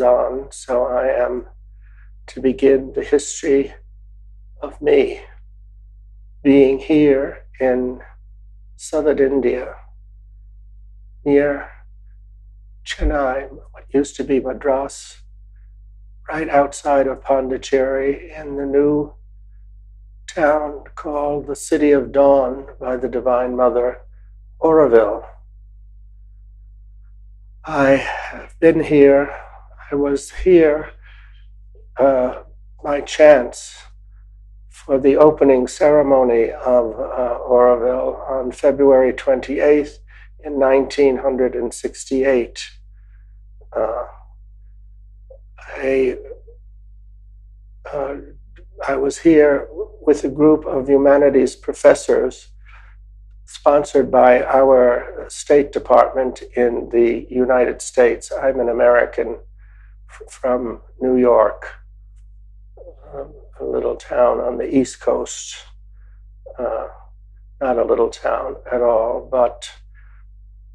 on, so I am to begin the history of me being here in southern India, near Chennai, what used to be Madras, right outside of Pondicherry, in the new town called the City of Dawn by the Divine Mother, Auroville. I have been here. I was here by chance for the opening ceremony of Auroville on February 28th in 1968. I was here with a group of humanities professors sponsored by our State Department in the United States. I'm an American from New York, a little town on the East Coast. Not a little town at all, but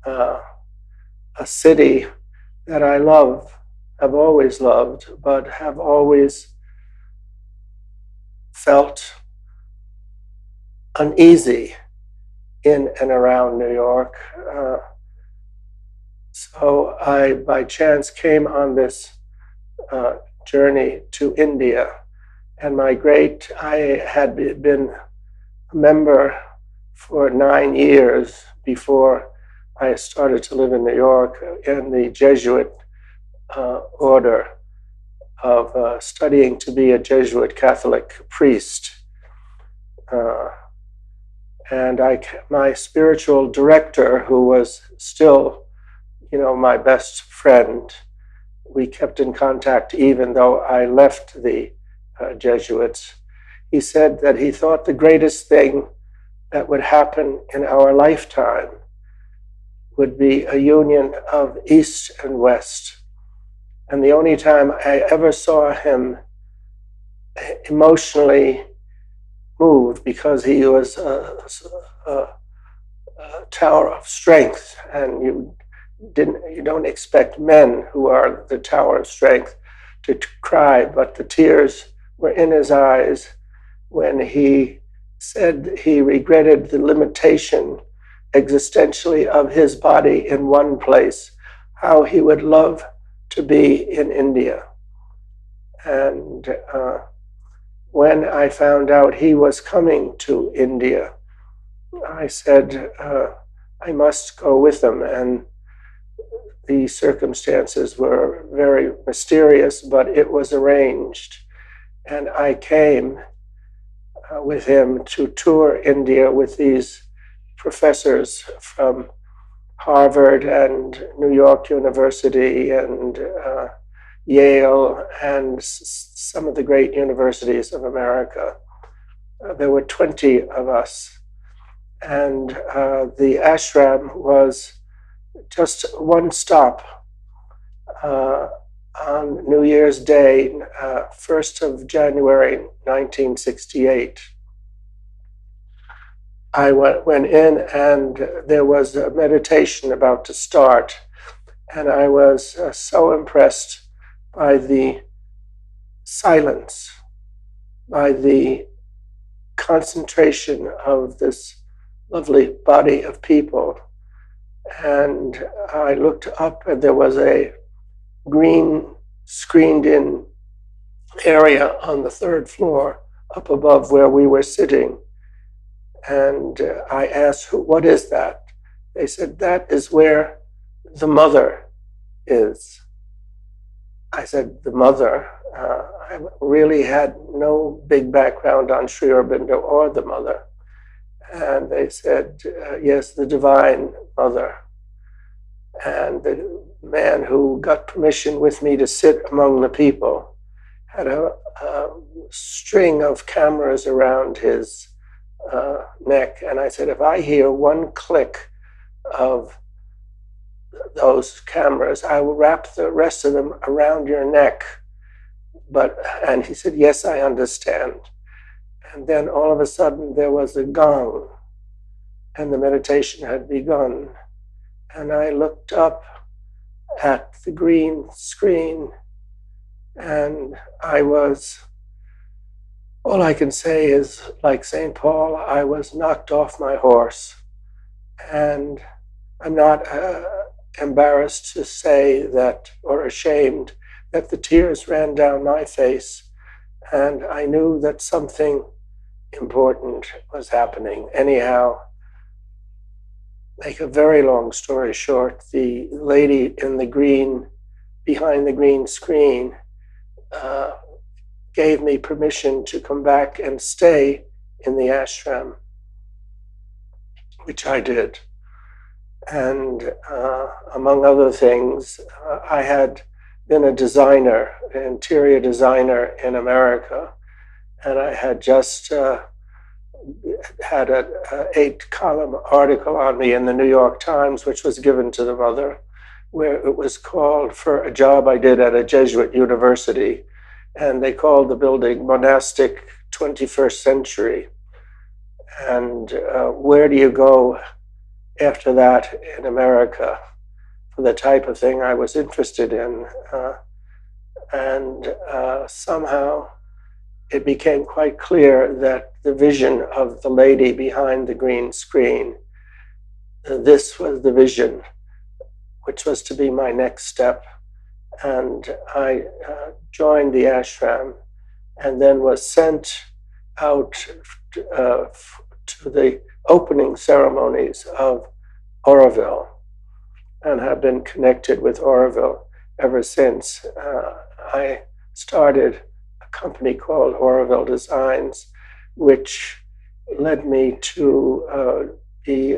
a city that I love, have always loved, but have always felt uneasy in and around New York. So I, by chance, came on this journey to India. And I had been a member for 9 years before I started to live in New York in the Jesuit order of studying to be a Jesuit Catholic priest. And my spiritual director, who was still, my best friend, we kept in contact even though I left the Jesuits. He said that he thought the greatest thing that would happen in our lifetime would be a union of East and West. And the only time I ever saw him emotionally moved, because he was a tower of strength, and you don't expect men who are the tower of strength to cry, but the tears were in his eyes when he said he regretted the limitation existentially of his body in one place, how he would love to be in India. And when I found out he was coming to India, I said, I must go with him. And the circumstances were very mysterious, but it was arranged. And I came with him to tour India with these professors from Harvard and New York University and Yale and some of the great universities of America. There were 20 of us. And the ashram was just one stop on New Year's Day, 1st of January, 1968. I went in and there was a meditation about to start. And I was so impressed by the silence, by the concentration of this lovely body of people. And I looked up and there was a green screened-in area on the 3rd floor up above where we were sitting. And I asked, what is that? They said, that is where the mother is. I said, the mother? I really had no big background on Sri Aurobindo or the mother. And they said, yes, the Divine Mother. And the man who got permission with me to sit among the people had a string of cameras around his neck. And I said, if I hear one click of those cameras, I will wrap the rest of them around your neck. And he said, yes, I understand. And then all of a sudden there was a gong and the meditation had begun. And I looked up at the green screen And all I can say is, like St. Paul, I was knocked off my horse. And I'm not embarrassed to say that, or ashamed, that the tears ran down my face. And I knew that something important was happening. Anyhow, make a very long story short, the lady in the green, behind the green screen, uh, gave me permission to come back and stay in the ashram, which I did. And among other things, I had been a designer, an interior designer in America, and I had just had an 8-column article on me in the New York Times, which was given to the mother, where it was called for a job I did at a Jesuit university, and they called the building Monastic 21st Century. And where do you go after that in America for the type of thing I was interested in? And somehow it became quite clear that the vision of the lady behind the green screen, this was the vision, which was to be my next step. And I joined the ashram and then was sent out to the opening ceremonies of Auroville, and have been connected with Auroville ever since. I started a company called Auroville Designs, which led me to be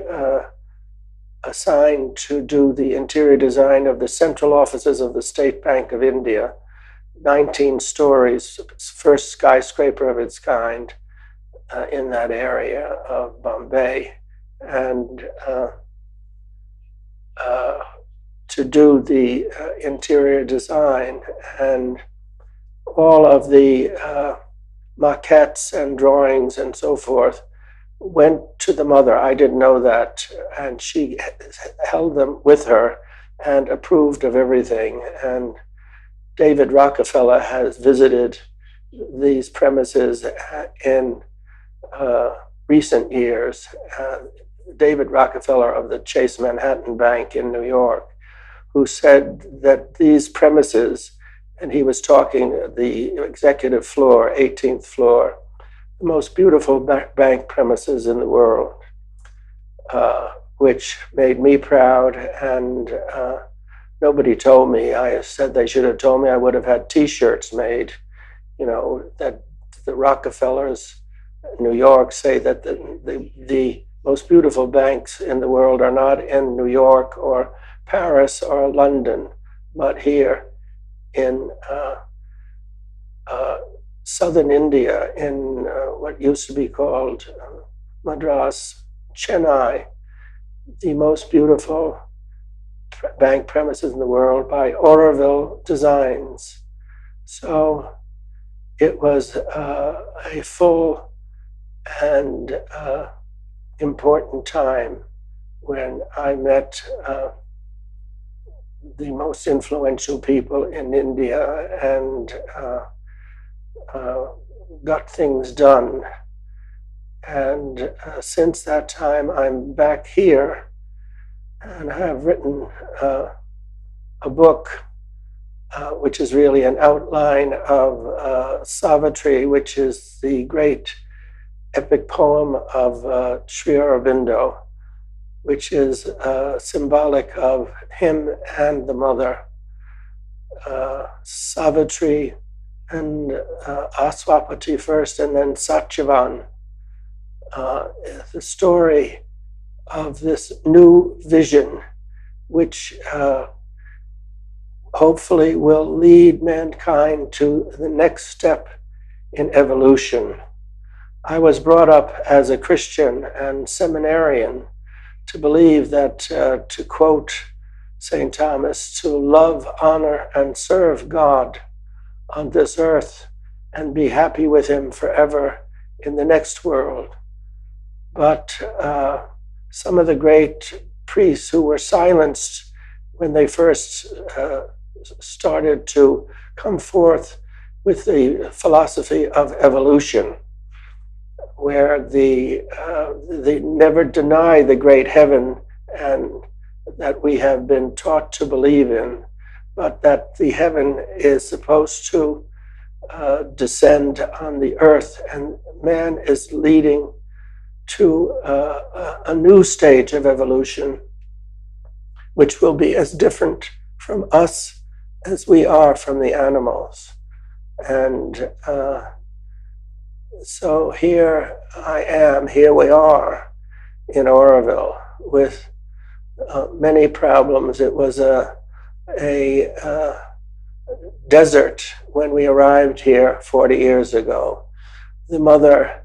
assigned to do the interior design of the central offices of the State Bank of India, 19 stories, first skyscraper of its kind in that area of Bombay, and to do the interior design, and all of the maquettes and drawings and so forth went to the mother. I didn't know that, and she held them with her and approved of everything. And David Rockefeller has visited these premises in recent years. David Rockefeller of the Chase Manhattan Bank in New York, who said that these premises, and he was talking the executive floor, 18th floor, the most beautiful bank premises in the world, which made me proud. And nobody told me. I said they should have told me. I would have had T-shirts made, that the Rockefellers in New York say that the most beautiful banks in the world are not in New York or Paris or London, but here in southern India, in what used to be called Madras, Chennai, the most beautiful bank premises in the world by Auroville Designs. So it was a full and important time when I met the most influential people in India and got things done. And since that time, I'm back here and have written a book which is really an outline of Savitri, which is the great epic poem of Sri Aurobindo, which is symbolic of him and the mother. Savitri and Aswapati first, and then Satyavan. The story of this new vision, which hopefully will lead mankind to the next step in evolution. I was brought up as a Christian and seminarian to believe that, to quote St. Thomas, to love, honor, and serve God on this earth and be happy with him forever in the next world. But some of the great priests who were silenced when they first started to come forth with the philosophy of evolution, where they never deny the great heaven and that we have been taught to believe in, but that the heaven is supposed to descend on the earth, and man is leading to a new stage of evolution, which will be as different from us as we are from the animals. And so here here we are in Auroville with many problems. It was a desert when we arrived here 40 years ago. The mother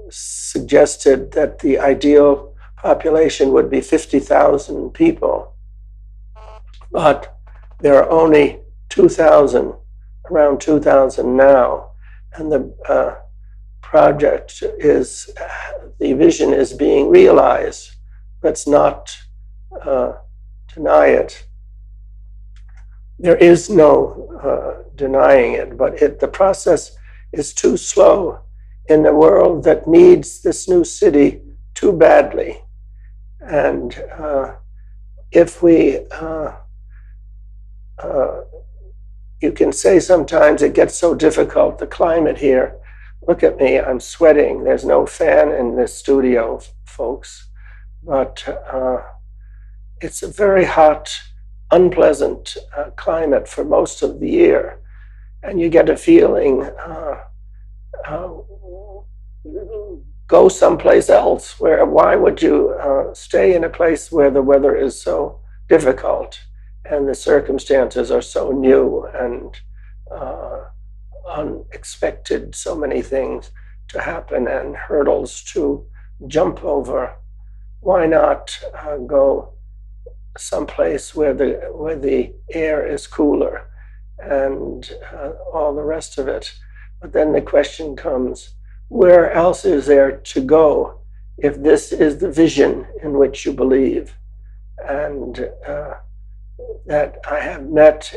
suggested that the ideal population would be 50,000 people, but there are only 2,000, around 2,000 now, and the project is, the vision is being realized. Let's not deny it. There is no denying it, but the process is too slow in a world that needs this new city too badly. And if we, you can say sometimes it gets so difficult, the climate here. Look at me, I'm sweating. There's no fan in this studio, folks. But it's a very hot, unpleasant climate for most of the year. And you get a feeling, go someplace else. Why would you stay in a place where the weather is so difficult and the circumstances are so new and unexpected, so many things to happen and hurdles to jump over? Why not go someplace where the air is cooler and all the rest of it? But then the question comes, where else is there to go if this is the vision in which you believe? And that I have met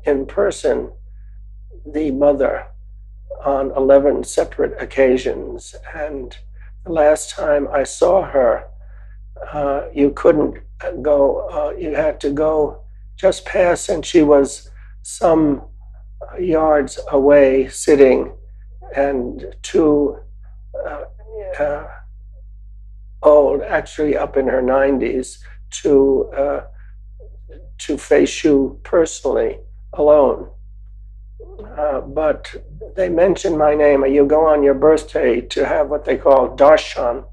in person the mother on 11 separate occasions, and the last time I saw her, you couldn't go, you had to go just past, and she was some yards away sitting, and too old, actually up in her 90s, to face you personally alone. But they mentioned my name. You go on your birthday to have what they call darshan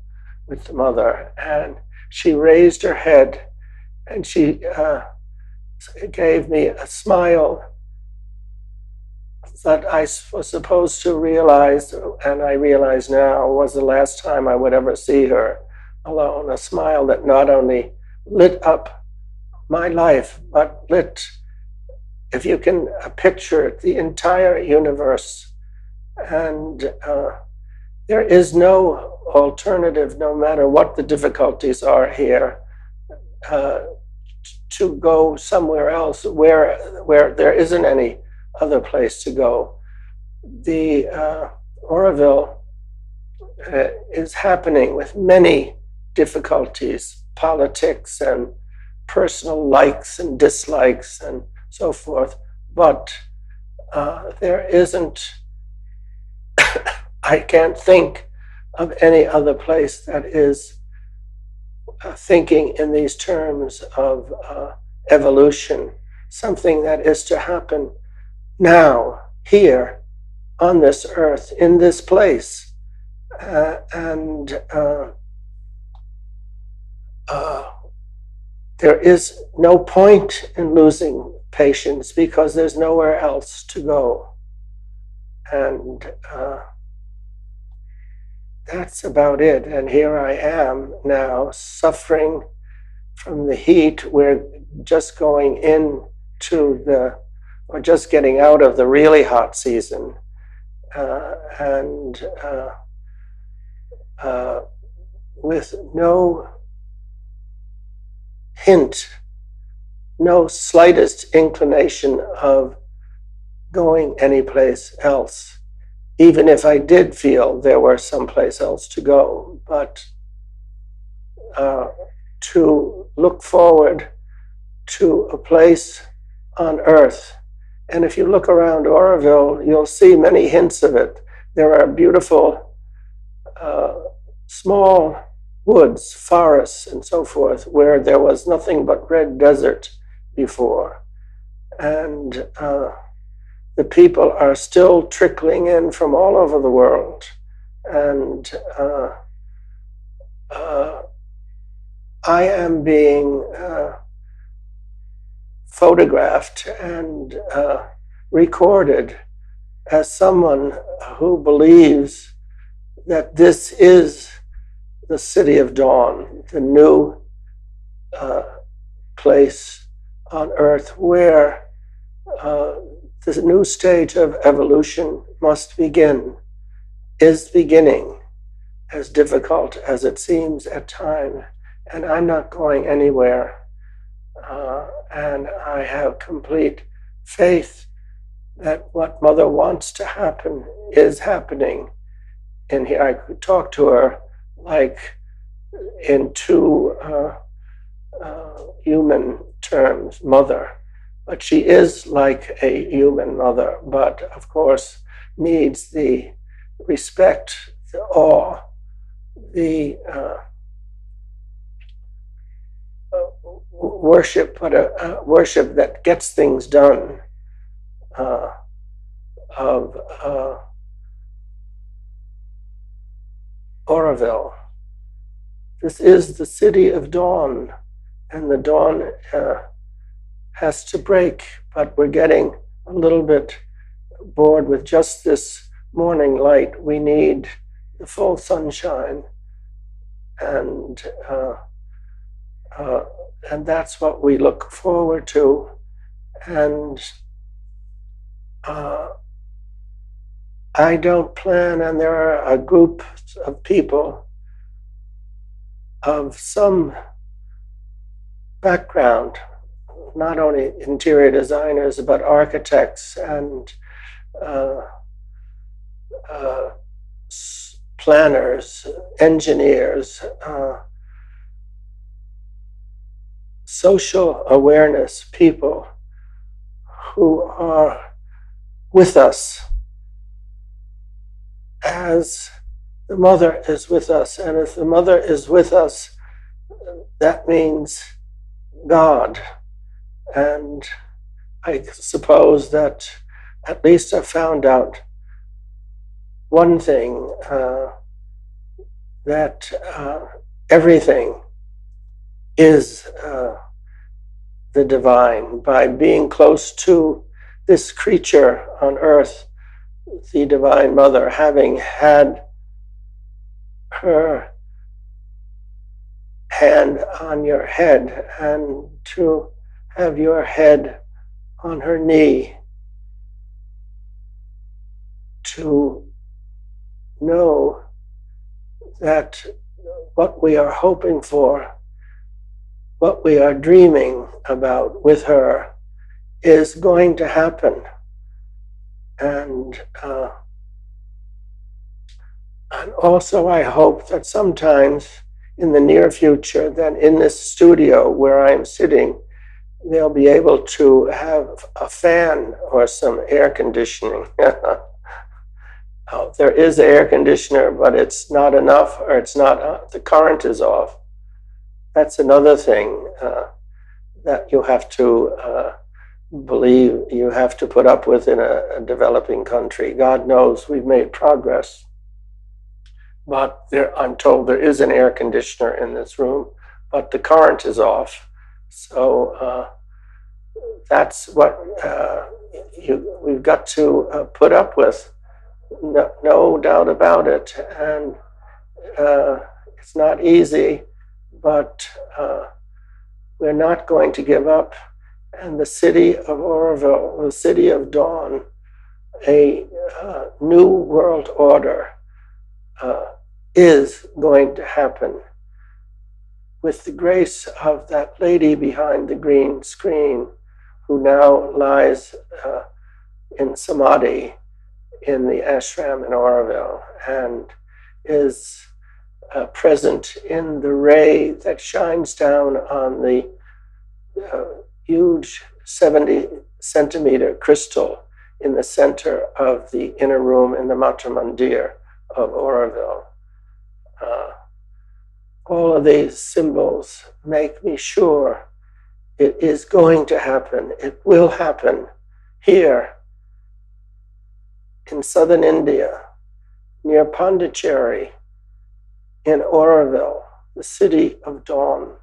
with the mother, and she raised her head and she gave me a smile that I was supposed to realize, and I realize now, was the last time I would ever see her alone. A smile that not only lit up my life, but lit, if you can picture, the entire universe. And there is no alternative, no matter what the difficulties are here, to go somewhere else where there isn't any other place to go. The Auroville is happening with many difficulties, politics and personal likes and dislikes and so forth, but there isn't, I can't think of any other place that is thinking in these terms of evolution, something that is to happen now, here, on this earth, in this place. And there is no point in losing patience because there's nowhere else to go. And that's about it. And here I am now, suffering from the heat. We're just going into or just getting out of the really hot season. And with no hint no slightest inclination of going anyplace else, even if I did feel there were someplace else to go. But to look forward to a place on earth. And if you look around Auroville, you'll see many hints of it. There are beautiful small woods, forests, and so forth, where there was nothing but red desert before. And the people are still trickling in from all over the world. And I am being photographed and recorded as someone who believes that this is the city of dawn, the new place on earth where the new stage of evolution must begin, is beginning, as difficult as it seems at times. And I'm not going anywhere. And I have complete faith that what Mother wants to happen is happening. And here I could talk to her like in two human terms, mother. But she is like a human mother, but of course needs the respect, the awe, the worship, but a worship that gets things done of Auroville. This is the city of dawn, and the dawn has to break, but we're getting a little bit bored with just this morning light. We need the full sunshine, and that's what we look forward to. And I don't plan, and there are a group of people of some background, not only interior designers, but architects and planners, engineers, social awareness people who are with us as the mother is with us. And if the mother is with us, that means God. And I suppose that at least I found out one thing, that everything is the divine. By being close to this creature on earth, the Divine Mother, having had her hand on your head and to have your head on her knee, to know that what we are hoping for, what we are dreaming about with her, is going to happen. And also I hope that sometimes in the near future, that in this studio where I'm sitting, they'll be able to have a fan or some air conditioning. There is an air conditioner, but it's not enough, or it's not, the current is off. That's another thing that you have to believe, you have to put up with in a developing country. God knows we've made progress. But I'm told there is an air conditioner in this room, but the current is off. So that's what we've got to put up with. No doubt about it. And it's not easy, but we're not going to give up. And the city of Auroville, the city of dawn, a new world order is going to happen. with the grace of that lady behind the green screen who now lies in samadhi in the ashram in Auroville and is present in the ray that shines down on the huge 70-centimeter crystal in the center of the inner room in the Mata Mandir of Auroville. All of these symbols make me sure it is going to happen. It will happen here in southern India, near Pondicherry, in Auroville, the city of dawn.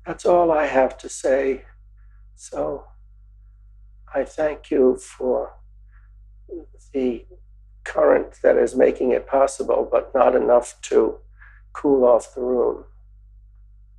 That's all I have to say. So I thank you for the current that is making it possible, but not enough to cool off the room.